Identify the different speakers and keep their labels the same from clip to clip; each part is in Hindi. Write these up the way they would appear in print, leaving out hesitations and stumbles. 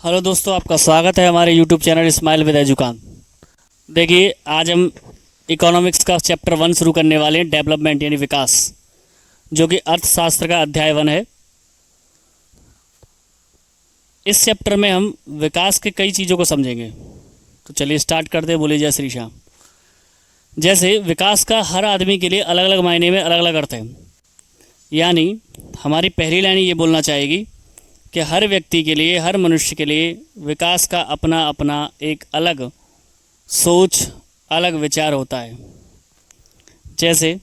Speaker 1: हेलो दोस्तों, आपका स्वागत है हमारे यूट्यूब चैनल स्माइल विद एजुकान। देखिए, आज हम इकोनॉमिक्स का चैप्टर 1 शुरू करने वाले हैं, डेवलपमेंट यानी विकास, जो कि अर्थशास्त्र का अध्याय 1 है। इस चैप्टर में हम विकास के कई चीज़ों को समझेंगे। तो चलिए स्टार्ट करते हैं। बोलिए जय श्री श्याम। जैसे विकास का हर आदमी के लिए अलग अलग मायने में अलग अलग अर्थ है। यानी हमारी पहली लाइन ये बोलना चाहेगी कि हर व्यक्ति के लिए, हर मनुष्य के लिए विकास का अपना अपना एक अलग सोच, अलग विचार होता है। जैसे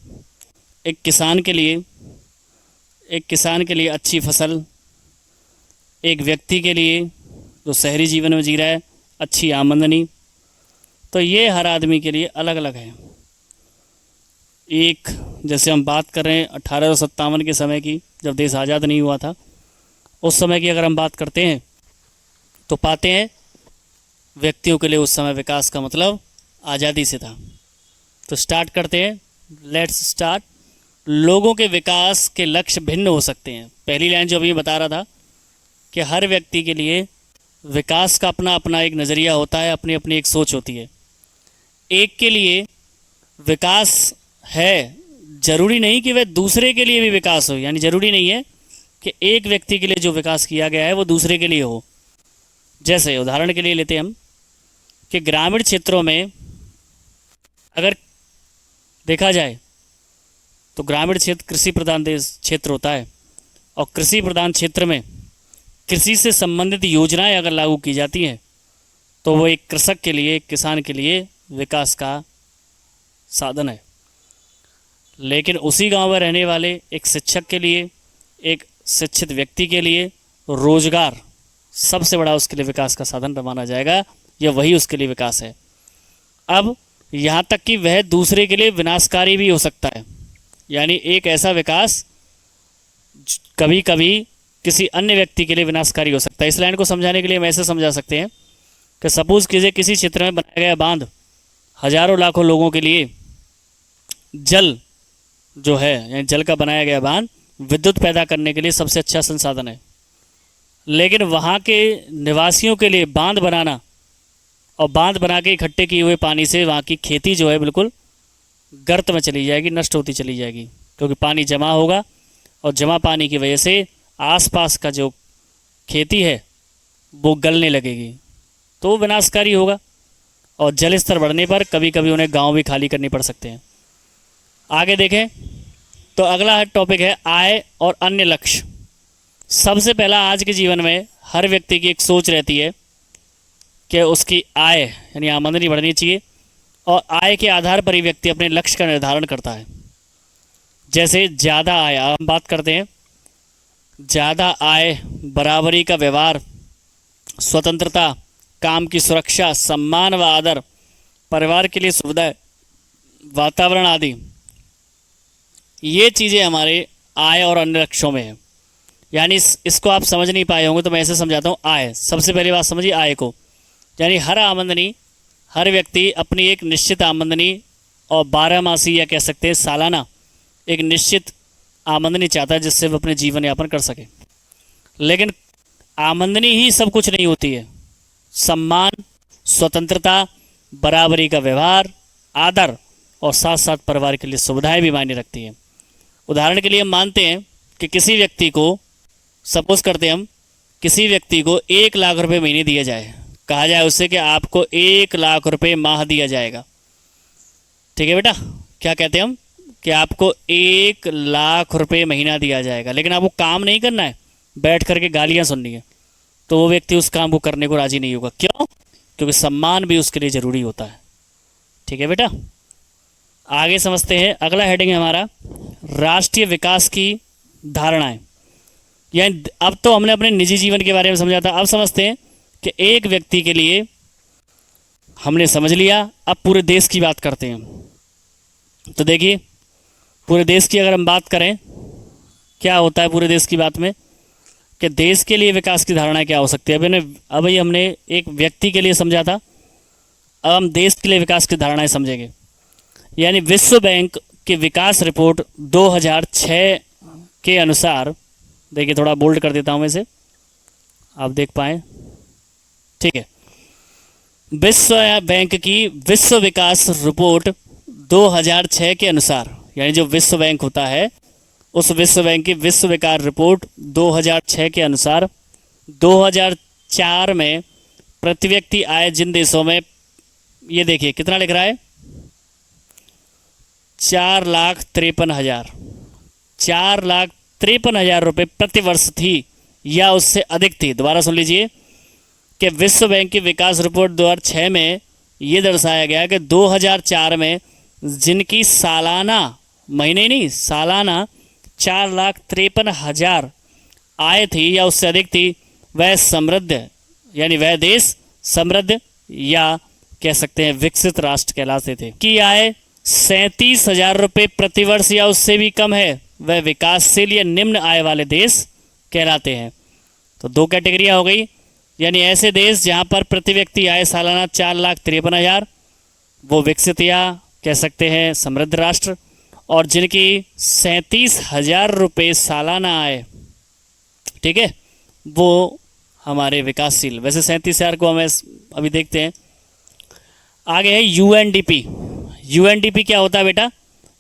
Speaker 1: एक किसान के लिए अच्छी फसल, एक व्यक्ति के लिए जो शहरी जीवन में जी रहा है अच्छी आमदनी। तो ये हर आदमी के लिए अलग अलग है। एक जैसे हम बात कर रहे हैं 1857 के समय की, जब देश आज़ाद नहीं हुआ था, उस समय की अगर हम बात करते हैं तो पाते हैं व्यक्तियों के लिए उस समय विकास का मतलब आज़ादी से था। तो स्टार्ट करते हैं, लेट्स स्टार्ट। लोगों के विकास के लक्ष्य भिन्न हो सकते हैं। पहली लाइन जो अभी बता रहा था कि हर व्यक्ति के लिए विकास का अपना अपना एक नज़रिया होता है, अपनी अपनी एक सोच होती है। एक के लिए विकास है, ज़रूरी नहीं कि वह दूसरे के लिए भी विकास हो। यानी ज़रूरी नहीं है कि एक व्यक्ति के लिए जो विकास किया गया है वो दूसरे के लिए हो। जैसे उदाहरण के लिए लेते हैं हम कि ग्रामीण क्षेत्रों में अगर देखा जाए तो ग्रामीण क्षेत्र कृषि प्रधान देश क्षेत्र होता है, और कृषि प्रधान क्षेत्र में कृषि से संबंधित योजनाएं अगर लागू की जाती हैं तो वो एक कृषक के लिए, एक किसान के लिए विकास का साधन है। लेकिन उसी गांव में रहने वाले एक शिक्षक के लिए, एक शिक्षित व्यक्ति के लिए रोजगार सबसे बड़ा उसके लिए विकास का साधन माना जाएगा, या वही उसके लिए विकास है। अब यहाँ तक कि वह दूसरे के लिए विनाशकारी भी हो सकता है। यानी एक ऐसा विकास कभी कभी किसी अन्य व्यक्ति के लिए विनाशकारी हो सकता है। इस लाइन को समझाने के लिए हम ऐसे समझा सकते हैं कि सपोज कीजिए किसी क्षेत्र में बनाया गया बांध हजारों लाखों लोगों के लिए जल जो है, यानी जल का बनाया गया बांध विद्युत पैदा करने के लिए सबसे अच्छा संसाधन है। लेकिन वहाँ के निवासियों के लिए बांध बनाना और बांध बना के इकट्ठे किए हुए पानी से वहाँ की खेती जो है बिल्कुल गर्त में चली जाएगी, नष्ट होती चली जाएगी, क्योंकि पानी जमा होगा और जमा पानी की वजह से आसपास का जो खेती है वो गलने लगेगी, तो वो विनाशकारी होगा। और जल स्तर बढ़ने पर कभी कभी उन्हें गांव भी खाली करनी पड़ सकते हैं। आगे देखें तो अगला टॉपिक है आय और अन्य लक्ष्य। सबसे पहला, आज के जीवन में हर व्यक्ति की एक सोच रहती है कि उसकी आय यानी आमदनी बढ़नी चाहिए, और आय के आधार पर ही व्यक्ति अपने लक्ष्य का निर्धारण करता है। जैसे ज़्यादा आय, हम बात करते हैं ज़्यादा आय, बराबरी का व्यवहार, स्वतंत्रता, काम की सुरक्षा, सम्मान व आदर, परिवार के लिए सुविधाएं, वातावरण आदि, ये चीज़ें हमारे आय और अन्य लक्ष्यों में हैं। यानी इसको आप समझ नहीं पाए होंगे तो मैं ऐसे समझाता हूँ। आय, सबसे पहली बात समझिए आय को, यानी हर आमदनी, हर व्यक्ति अपनी एक निश्चित आमदनी और 12 मासी या कह सकते हैं सालाना एक निश्चित आमदनी चाहता है जिससे वो अपने जीवन यापन कर सके। लेकिन आमदनी ही सब कुछ नहीं होती है। सम्मान, स्वतंत्रता, बराबरी का व्यवहार, आदर और साथ साथ परिवार के लिए सुविधाएं भी मायने रखती हैं। उदाहरण के लिए हम मानते हैं कि किसी व्यक्ति को, सपोज करते हैं हम, किसी व्यक्ति को 1 लाख रुपए महीने दिया जाए, कहा जाए उससे कि आपको 1 लाख रुपए माह दिया जाएगा। ठीक है बेटा, क्या कहते हैं हम कि आपको 1 लाख रुपए महीना दिया जाएगा, लेकिन आपको काम नहीं करना है, बैठ करके गालियाँ सुननी है, तो वो व्यक्ति उस काम को करने को राजी नहीं होगा। क्यों? क्योंकि सम्मान भी उसके लिए ज़रूरी होता है। ठीक है बेटा, आगे समझते हैं। अगला हेडिंग है हमारा राष्ट्रीय विकास की धारणाएं। यानी अब तो हमने अपने निजी जीवन के बारे में समझा था, अब समझते हैं कि एक व्यक्ति के लिए हमने समझ लिया, अब पूरे देश की बात करते हैं। तो देखिए, पूरे देश की अगर हम बात करें, क्या होता है पूरे देश की बात में कि देश के लिए विकास की धारणा क्या हो सकती है। अभी हमने एक व्यक्ति के लिए समझा था, अब हम देश के लिए विकास की धारणाएं समझेंगे। यानी विश्व बैंक की विकास रिपोर्ट 2006 के अनुसार, देखिए थोड़ा बोल्ड कर देता हूँ मैं इसे, आप देख पाएँ, ठीक है। विश्व बैंक की विश्व विकास रिपोर्ट 2006 के अनुसार, यानी जो विश्व बैंक होता है उस विश्व बैंक की विश्व विकास रिपोर्ट 2006 के अनुसार 2004 में प्रति व्यक्ति आय जिन देशों में, ये देखिए कितना लिख रहा है, 4,53,000, 4,53,000 रुपये प्रति वर्ष थी या उससे अधिक थी। दोबारा सुन लीजिए कि विश्व बैंक की विकास रिपोर्ट 2006 में ये दर्शाया गया कि 2004 में जिनकी सालाना, महीने नहीं सालाना 4,53,000 आय थी या उससे अधिक थी, वह समृद्ध, यानी वह देश समृद्ध या कह सकते हैं विकसित राष्ट्र कहलाते थे। की आय 37,000 रुपये प्रति वर्ष या उससे भी कम है, वह विकासशील या निम्न आय वाले देश कहलाते हैं। तो दो कैटेगरियाँ हो गई, यानी ऐसे देश जहाँ पर प्रति व्यक्ति आय सालाना 4,53,000 वो विकसित या कह सकते हैं समृद्ध राष्ट्र, और जिनकी 37,000 रुपये सालाना आय, ठीक है, वो हमारे विकासशील। वैसे 37,000 को हमें अभी देखते हैं। आगे है यूएनडीपी। यूएनडीपी क्या होता है बेटा?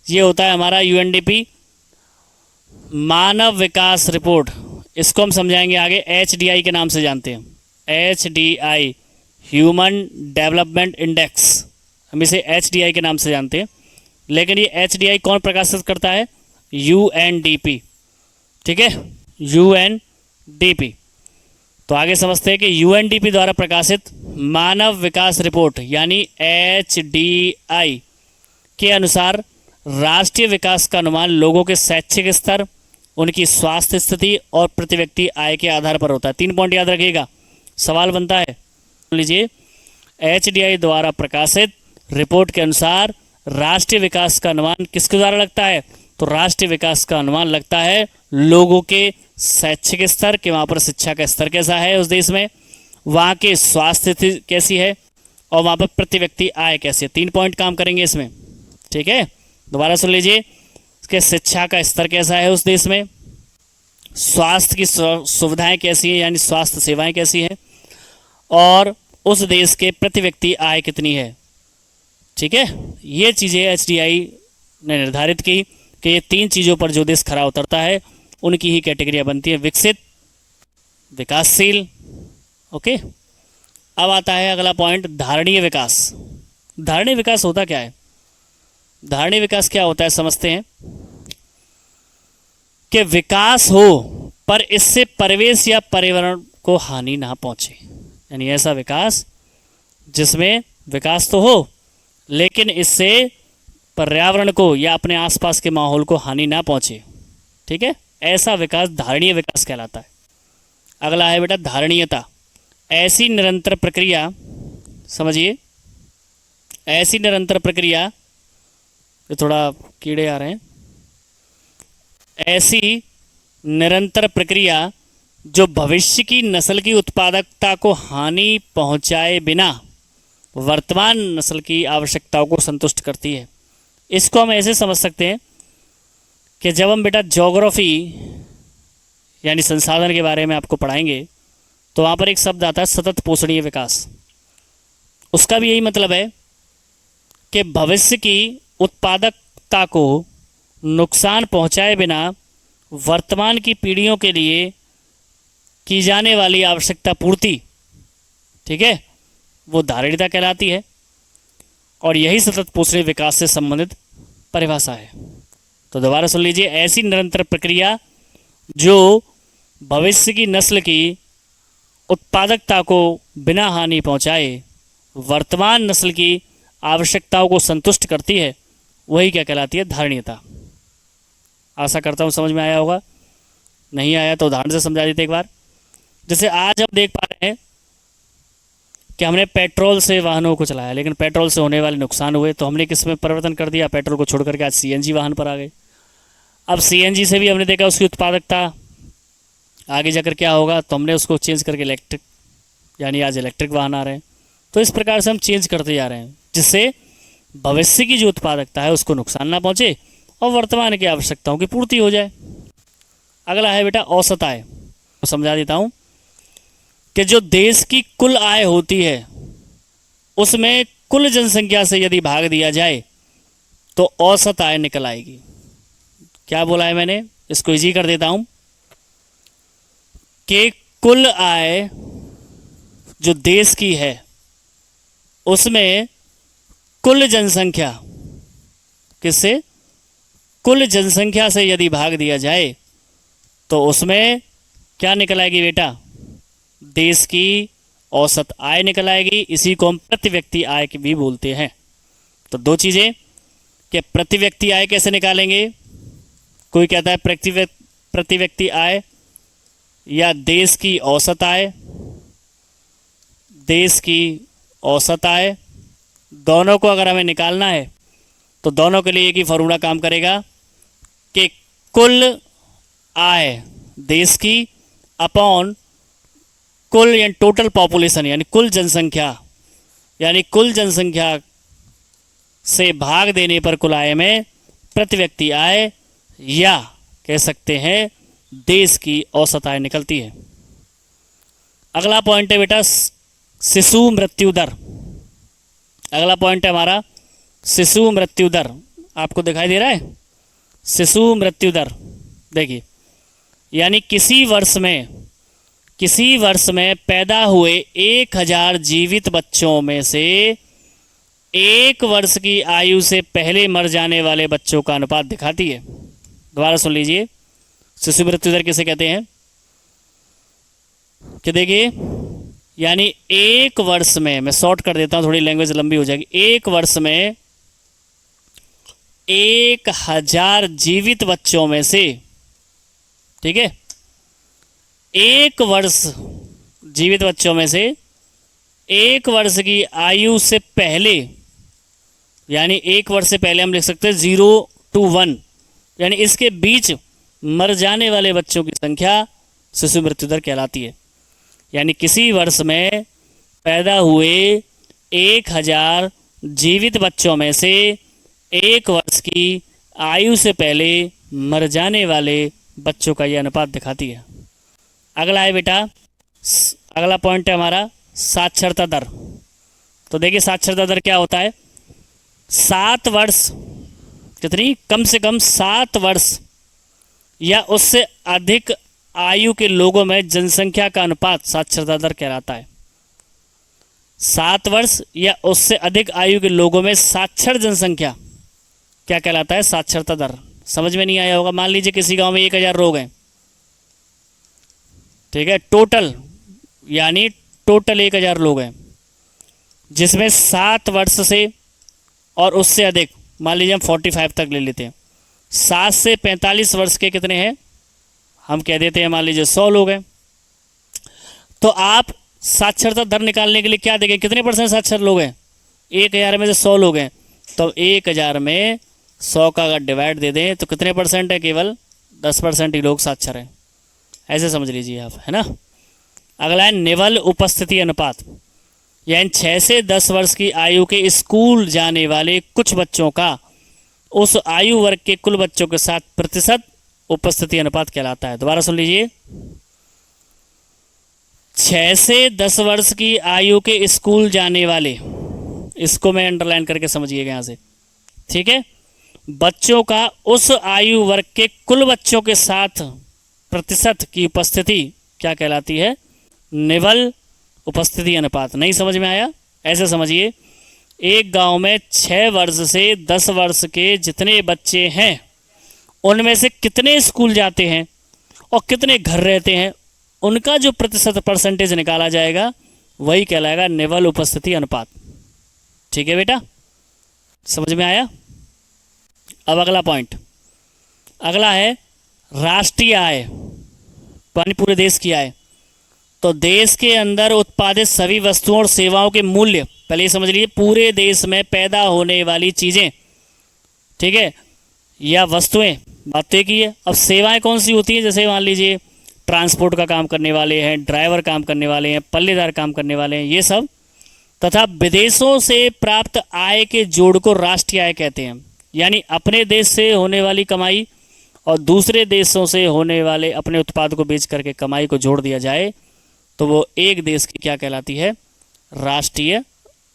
Speaker 1: ये होता है हमारा यूएनडीपी मानव विकास रिपोर्ट। इसको हम समझाएंगे आगे, एचडीआई के नाम से जानते हैं, एचडीआई ह्यूमन डेवलपमेंट इंडेक्स, हम इसे एचडीआई के नाम से जानते हैं। लेकिन ये एचडीआई कौन प्रकाशित करता है? यूएनडीपी, ठीक है, यूएनडीपी। तो आगे समझते हैं कि यूएनडीपी द्वारा प्रकाशित मानव विकास रिपोर्ट यानी एचडीआई के अनुसार राष्ट्रीय विकास का अनुमान लोगों के शैक्षिक स्तर, उनकी स्वास्थ्य स्थिति और प्रति व्यक्ति आय के आधार पर होता है। 3 पॉइंट याद रखिएगा, सवाल बनता है। लीजिए, एचडीआई द्वारा प्रकाशित रिपोर्ट के अनुसार राष्ट्रीय विकास का अनुमान किसके द्वारा लगता है? तो राष्ट्रीय विकास का अनुमान लगता है लोगों के शैक्षिक स्तर के, वहाँ पर शिक्षा का स्तर कैसा है उस देश में, वहाँ के स्वास्थ्य स्थिति कैसी है, और वहाँ पर प्रति व्यक्ति आय कैसी है। 3 पॉइंट काम करेंगे इसमें, ठीक है। दोबारा सुन लीजिए कि शिक्षा का स्तर कैसा है उस देश में, स्वास्थ्य की सुविधाएं कैसी हैं यानी स्वास्थ्य सेवाएं कैसी हैं, और उस देश के प्रति व्यक्ति आय कितनी है, ठीक है। ये चीज़ें एचडीआई ने निर्धारित की कि ये 3 चीज़ों पर जो देश खरा उतरता है उनकी ही कैटेगरियाँ बनती है, विकसित, विकासशील। ओके, अब आता है अगला पॉइंट, धारणीय विकास। धारणीय विकास होता क्या है? धारणीय विकास क्या होता है समझते हैं कि विकास हो पर इससे परिवेश या पर्यावरण को हानि ना पहुंचे, यानी ऐसा विकास जिसमें विकास तो हो लेकिन इससे पर्यावरण को या अपने आसपास के माहौल को हानि ना पहुंचे, ठीक है, ऐसा विकास धारणीय विकास कहलाता है। अगला है बेटा धारणीयता। ऐसी निरंतर प्रक्रिया, समझिए, ऐसी निरंतर प्रक्रिया, ये थोड़ा कीड़े आ रहे हैं, ऐसी निरंतर प्रक्रिया जो भविष्य की नस्ल की उत्पादकता को हानि पहुंचाए बिना वर्तमान नस्ल की आवश्यकताओं को संतुष्ट करती है। इसको हम ऐसे समझ सकते हैं कि जब हम बेटा ज्योग्राफी यानी संसाधन के बारे में आपको पढ़ाएंगे तो वहाँ पर एक शब्द आता है सतत पोषणीय विकास। उसका भी यही मतलब है कि भविष्य की उत्पादकता को नुकसान पहुंचाए बिना वर्तमान की पीढ़ियों के लिए की जाने वाली आवश्यकता पूर्ति, ठीक है, वो धारणीयता कहलाती है। और यही सतत पोषणीय विकास से संबंधित परिभाषा है। तो दोबारा सुन लीजिए, ऐसी निरंतर प्रक्रिया जो भविष्य की नस्ल की उत्पादकता को बिना हानि पहुंचाए वर्तमान नस्ल की आवश्यकताओं को संतुष्ट करती है, वही क्या कहलाती है? धारणीयता। आशा करता हूँ समझ में आया होगा, नहीं आया तो उदाहरण से समझा देते एक बार। जैसे आज हम देख पा रहे हैं कि हमने पेट्रोल से वाहनों को चलाया, लेकिन पेट्रोल से होने वाले नुकसान हुए, तो हमने किस में परिवर्तन कर दिया? पेट्रोल को छोड़ करके आज सीएनजी वाहन पर आ गए। अब सीएनजी से भी हमने देखा उसकी उत्पादकता आगे जाकर क्या होगा, तो हमने उसको चेंज करके इलेक्ट्रिक, यानी आज इलेक्ट्रिक वाहन आ रहे हैं। तो इस प्रकार से हम चेंज करते जा रहे हैं जिससे भविष्य की जो उत्पादकता है उसको नुकसान ना पहुँचे और वर्तमान की आवश्यकताओं की पूर्ति हो जाए। अगला है बेटा औसत आय। तो समझा देता हूँ कि जो देश की कुल आय होती है उसमें कुल जनसंख्या से यदि भाग दिया जाए तो औसत आय निकल आएगी। क्या बोला है मैंने, इसको इजी कर देता हूं कि कुल आय जो देश की है उसमें कुल जनसंख्या, किससे, कुल जनसंख्या से यदि भाग दिया जाए तो उसमें क्या निकल आएगी बेटा, देश की औसत आय निकल आएगी। इसी को हम प्रति व्यक्ति आय भी बोलते हैं। तो दो चीजें कि प्रति व्यक्ति आय कैसे निकालेंगे, कोई कहता है प्रति व्यक्ति आय या देश की औसत आय, देश की औसत आय, दोनों को अगर हमें निकालना है तो दोनों के लिए एक ही फॉर्मूला काम करेगा कि कुल आय देश की अपॉन कुल यानी टोटल पॉपुलेशन यानी कुल जनसंख्या, यानी कुल जनसंख्या से भाग देने पर कुल आय में प्रति व्यक्ति आय या कह सकते हैं देश की औसत आय निकलती है। अगला पॉइंट है बेटा शिशु मृत्यु दर। अगला पॉइंट है हमारा शिशु मृत्यु दर। आपको दिखाई दे रहा है शिशु मृत्यु दर, देखिए यानी किसी वर्ष में पैदा हुए 1000 जीवित बच्चों में से 1 वर्ष की आयु से पहले मर जाने वाले बच्चों का अनुपात दिखाती है। दोबारा सुन लीजिए, शिशु मृत्यु दर किसे कहते हैं कि देखिए यानी 1 वर्ष में, मैं शॉर्ट कर देता हूं थोड़ी लैंग्वेज लंबी हो जाएगी, 1 वर्ष में 1000 जीवित बच्चों में से, ठीक है, 1 वर्ष जीवित बच्चों में से 1 वर्ष की आयु से पहले, यानी 1 वर्ष से पहले हम लिख सकते हैं 0 to 1, यानी इसके बीच मर जाने वाले बच्चों की संख्या शिशु मृत्यु दर कहलाती है। यानी किसी वर्ष में पैदा हुए 1000 जीवित बच्चों में से 1 वर्ष की आयु से पहले मर जाने वाले बच्चों का यह अनुपात दिखाती है। अगला है बेटा, अगला पॉइंट है हमारा साक्षरता दर। तो देखिए साक्षरता दर क्या होता है, 7 वर्ष, कितनी, कम से कम 7 वर्ष या उससे अधिक आयु के लोगों में जनसंख्या का अनुपात साक्षरता दर कहलाता है। 7 वर्ष या उससे अधिक आयु के लोगों में साक्षर जनसंख्या क्या कहलाता है, साक्षरता दर। समझ में नहीं आया होगा, मान लीजिए किसी गांव में 1000 लोग हैं, ठीक है, टोटल, यानी टोटल 1000 लोग हैं, जिसमें 7 वर्ष से और उससे अधिक, मान लीजिए हम 45 तक ले लेते हैं, 7 से 45 वर्ष के कितने हैं, हम कह देते हैं मान लीजिए 100 लोग हैं। तो आप साक्षरता दर निकालने के लिए क्या देखें, कितने परसेंट साक्षर लोग हैं, 1000 में से 100 लोग हैं, तो 1000 में 100 का अगर डिवाइड दे दें तो कितने परसेंट है, केवल 10% ही लोग साक्षर हैं। ऐसे समझ लीजिए आप, है ना। अगला है निवल उपस्थिति अनुपात, यानी 6 से 10 वर्ष की आयु के स्कूल जाने वाले कुछ बच्चों का उस आयु वर्ग के कुल बच्चों के साथ प्रतिशत उपस्थिति अनुपात कहलाता है। दोबारा सुन लीजिए, 6 से 10 वर्ष की आयु के स्कूल जाने वाले, इसको मैं अंडरलाइन करके समझिएगा यहाँ से, ठीक है, बच्चों का उस आयु वर्ग के कुल बच्चों के साथ प्रतिशत की उपस्थिति क्या कहलाती है, निवल उपस्थिति अनुपात। नहीं समझ में आया, ऐसे समझिए, एक गांव में 6 वर्ष से 10 वर्ष के जितने बच्चे हैं उनमें से कितने स्कूल जाते हैं और कितने घर रहते हैं, उनका जो प्रतिशत परसेंटेज निकाला जाएगा वही कहलाएगा निवल उपस्थिति अनुपात। ठीक है बेटा, समझ में आया। अब अगला पॉइंट, अगला है राष्ट्रीय आय, यानी पूरे देश की आय। तो देश के अंदर उत्पादित सभी वस्तुओं और सेवाओं के मूल्य, पहले ये समझ लीजिए, पूरे देश में पैदा होने वाली चीज़ें, ठीक है, या वस्तुएं, बात तो एक ही है। अब सेवाएं कौन सी होती हैं, जैसे मान लीजिए ट्रांसपोर्ट का काम करने वाले हैं, ड्राइवर काम करने वाले हैं, पल्लेदार काम करने वाले हैं, ये सब, तथा विदेशों से प्राप्त आय के जोड़ को राष्ट्रीय आय कहते हैं। यानी अपने देश से होने वाली कमाई और दूसरे देशों से होने वाले अपने उत्पाद को बेच करके कमाई को जोड़ दिया जाए तो वो एक देश की क्या कहलाती है? राष्ट्रीय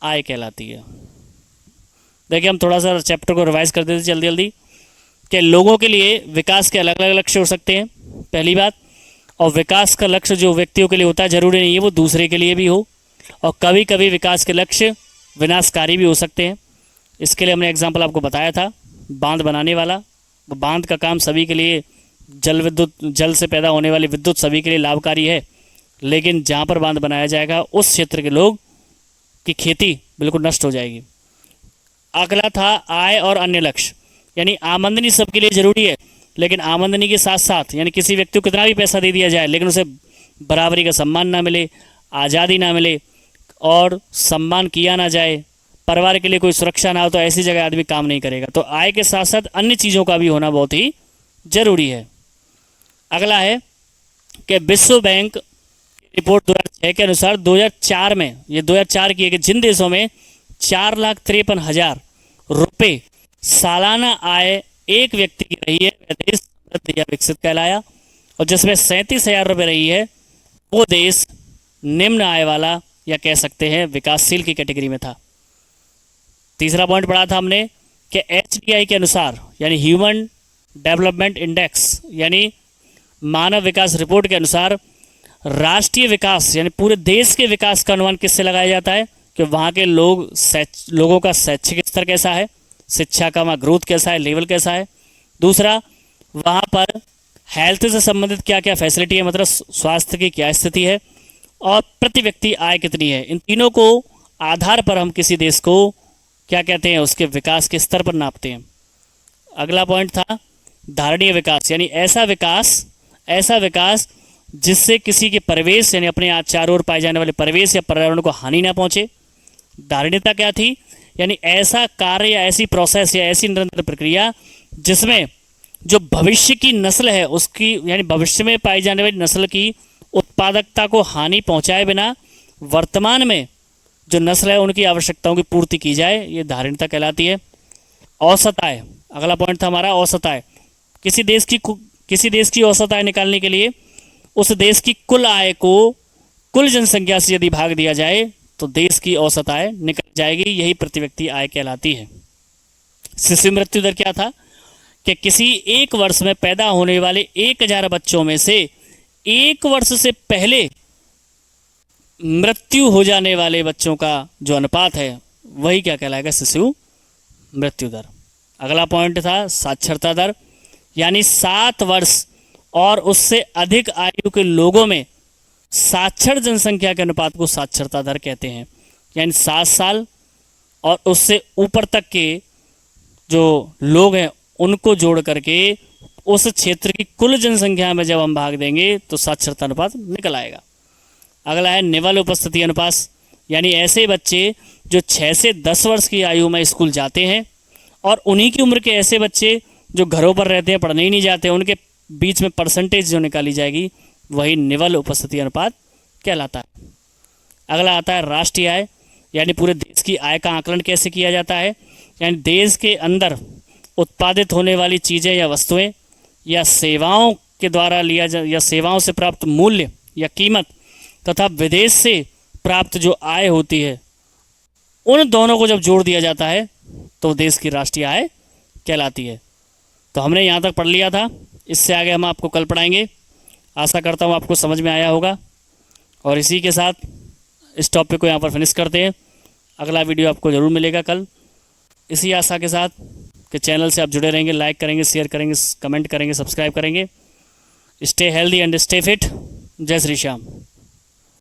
Speaker 1: आय कहलाती है। देखिए हम थोड़ा सा चैप्टर को रिवाइज कर देते जल्दी जल्दी कि लोगों के लिए विकास के अलग अलग लक्ष्य हो सकते हैं, पहली बात। और विकास का लक्ष्य जो व्यक्तियों के लिए होता है ज़रूरी नहीं है वो दूसरे के लिए भी हो, और कभी कभी विकास के लक्ष्य विनाशकारी भी हो सकते हैं। इसके लिए हमने एग्जाम्पल आपको बताया था, बांध बनाने वाला। वो बांध का काम सभी के लिए, जल से पैदा होने वाली विद्युत सभी के लिए लाभकारी है, लेकिन जहाँ पर बांध बनाया जाएगा उस क्षेत्र के लोग की खेती बिल्कुल नष्ट हो जाएगी। अगला था आय और अन्य लक्ष्य, यानी आमदनी सबके लिए ज़रूरी है, लेकिन आमदनी के साथ साथ यानी किसी व्यक्ति को कितना भी पैसा दे दिया जाए लेकिन उसे बराबरी का सम्मान ना मिले, आज़ादी ना मिले और सम्मान किया ना जाए, परिवार के लिए कोई सुरक्षा ना हो, तो ऐसी जगह आदमी काम नहीं करेगा। तो आय के साथ साथ अन्य चीज़ों का भी होना बहुत ही ज़रूरी है। अगला है कि विश्व बैंक रिपोर्ट 2006 के अनुसार 2004 में, ये 2004 की है, कि जिन देशों में 4,53,000 रुपये सालाना आय एक व्यक्ति की रही है वह देश समृद्ध या विकसित कहलाया, और जिसमें 37,000 रुपये रही है वो देश निम्न आय वाला या कह सकते हैं विकासशील की कैटेगरी में था। तीसरा पॉइंट पढ़ा था हमने कि HDI के अनुसार यानी ह्यूमन डेवलपमेंट इंडेक्स यानी मानव विकास रिपोर्ट के अनुसार राष्ट्रीय विकास यानी पूरे देश के विकास का अनुमान किससे लगाया जाता है? कि वहाँ के लोगों का शैक्षिक स्तर कैसा है, शिक्षा का वहाँ ग्रोथ कैसा है, लेवल कैसा है। दूसरा, वहाँ पर हेल्थ से संबंधित क्या क्या फैसिलिटी है, मतलब स्वास्थ्य की क्या स्थिति है, और प्रति व्यक्ति आय कितनी है। इन तीनों को आधार पर हम किसी देश को क्या कहते हैं, उसके विकास के स्तर पर नापते हैं। अगला पॉइंट था धारणीय विकास, यानी ऐसा विकास जिससे किसी के परिवेश यानी अपने चारों ओर पाए जाने वाले परिवेश या पर्यावरण को हानि ना पहुंचे। धारणीयता क्या थी? यानी ऐसा कार्य या ऐसी प्रोसेस या ऐसी निरंतर प्रक्रिया जिसमें जो भविष्य की नस्ल है उसकी यानी भविष्य में पाई जाने वाली नस्ल की उत्पादकता को हानि पहुंचाए बिना वर्तमान में जो नस्ल है उनकी आवश्यकताओं की पूर्ति की जाए, ये धारणीयता कहलाती है। औसत आय, अगला पॉइंट था हमारा औसत आय। किसी देश की औसत आय निकालने के लिए उस देश की कुल आय को कुल जनसंख्या से यदि भाग दिया जाए तो देश की औसत आय निकल जाएगी, यही प्रति व्यक्ति आय कहलाती है। शिशु मृत्यु दर क्या था? कि किसी एक वर्ष में पैदा होने वाले 1,000 बच्चों में से 1 वर्ष से पहले मृत्यु हो जाने वाले बच्चों का जो अनुपात है वही क्या कहलाएगा? शिशु मृत्यु दर। अगला पॉइंट था साक्षरता दर, यानी 7 वर्ष और उससे अधिक आयु के लोगों में साक्षर जनसंख्या के अनुपात को साक्षरता दर कहते हैं। यानी 7 साल और उससे ऊपर तक के जो लोग हैं उनको जोड़ करके उस क्षेत्र की कुल जनसंख्या में जब हम भाग देंगे तो साक्षरता अनुपात निकल आएगा। अगला है निवल उपस्थिति अनुपात, यानी ऐसे बच्चे जो 6 से 10 वर्ष की आयु में स्कूल जाते हैं और उन्हीं की उम्र के ऐसे बच्चे जो घरों पर रहते हैं, पढ़ने ही नहीं जाते, उनके बीच में परसेंटेज जो निकाली जाएगी वही निवल उपस्थिति अनुपात कहलाता है। अगला आता है राष्ट्रीय आय, यानी पूरे देश की आय का आकलन कैसे किया जाता है। यानी देश के अंदर उत्पादित होने वाली चीज़ें या वस्तुएं या सेवाओं के द्वारा या सेवाओं से प्राप्त मूल्य या कीमत तथा विदेश से प्राप्त जो आय होती है, उन दोनों को जब जोड़ दिया जाता है तो देश की राष्ट्रीय आय कहलाती है। तो हमने यहाँ तक पढ़ लिया था, इससे आगे हम आपको कल पढ़ाएंगे। आशा करता हूँ आपको समझ में आया होगा, और इसी के साथ इस टॉपिक को यहाँ पर फिनिश करते हैं। अगला वीडियो आपको ज़रूर मिलेगा कल, इसी आशा के साथ कि चैनल से आप जुड़े रहेंगे, लाइक करेंगे, शेयर करेंगे, कमेंट करेंगे, सब्सक्राइब करेंगे। Stay healthy and stay fit. जय श्री श्याम।